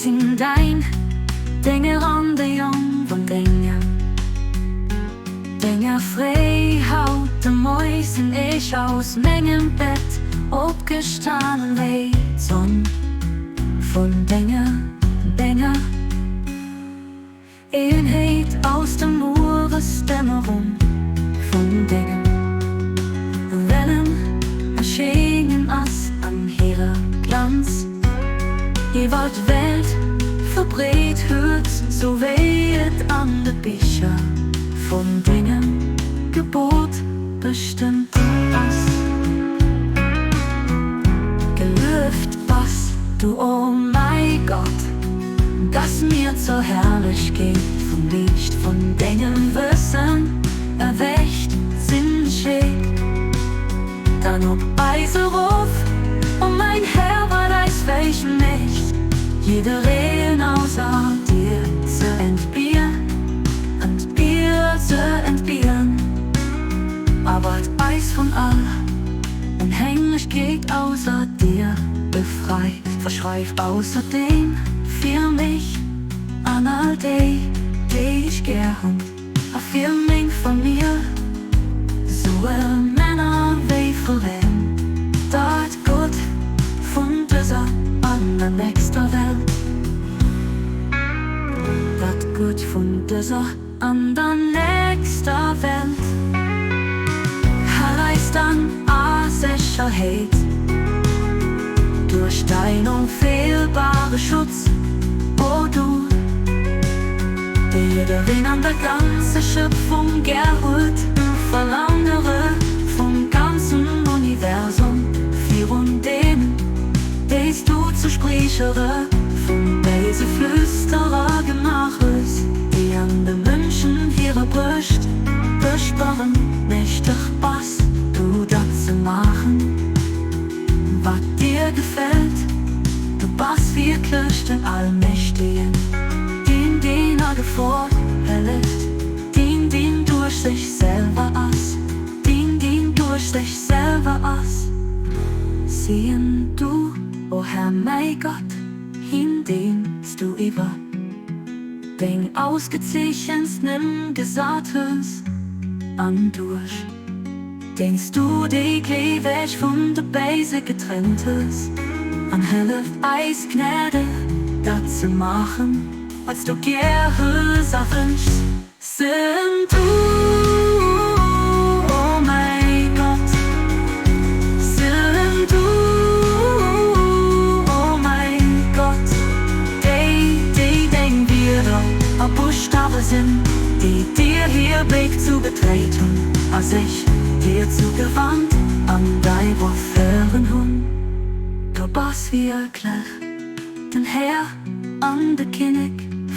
in dein Dinge an de jong van dingen. Dinge frei haut de Mäusen ich aus meinem Bett opgestaan weet zon von dingen. Eenheid aus dem Uresdämmerung von dingen. Wellen erscheinen as an ihrer Glanz. Je wat Welt verbret hört, so weht an de Bücher von dingen. Gebot bestimmt was. Gelüft was, du oh mein Gott, das mir so herrlich geht, vom Licht von dingen Wissen erwächt Sinn steht. Dann ob Eiseruf, mein Herr war das welch nicht, jede Rehen außer dir zu entbieren, und Bier zu entbieren. Aber Eis von all unhänglich geht außer dir, befreit, verschreibt außerdem für mich an all die ich gern, a für mich von mir, so Männer wie Frauen, dort gut von dieser an der nächsten Welt. Dort gut von dieser an der nächsten Welt. Heißt dann a Sicherheit durch dein unfehlbare Schutz, oh du, der wen an der ganzen Schöpfung gerhut, verlangere vom ganzen Universum, für und denen, des du zu sprechere, von diese Flüsterer Gemaches, die an den Menschen ihre Brüste besperren, mächtig was du dazu machen, was dir gefällt, du bist wirklich den Allmächtigen, den er gevorhält, den durch sich selber ass, den durch sich selber ass. Sehen du, o Herr mein Gott, hin dehnst du über den ausgezeichnesten Gesagtes an durch. Denkst du die Klewech von der Beise getrenntes, an helle Eisgnäde das zu machen, als du gerne wünschst, sind du, oh mein Gott, sind du, oh mein Gott, die denk wir doch, a Buchstabe sind, die dir hier Weg zu betreten, als ich dir zugewandt an dein Wurfhören hun. Du bist wirklich den Herr an der König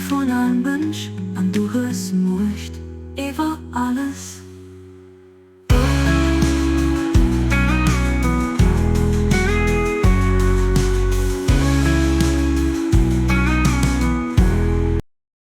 von allen Wünsch, an du hörst Murcht, Eva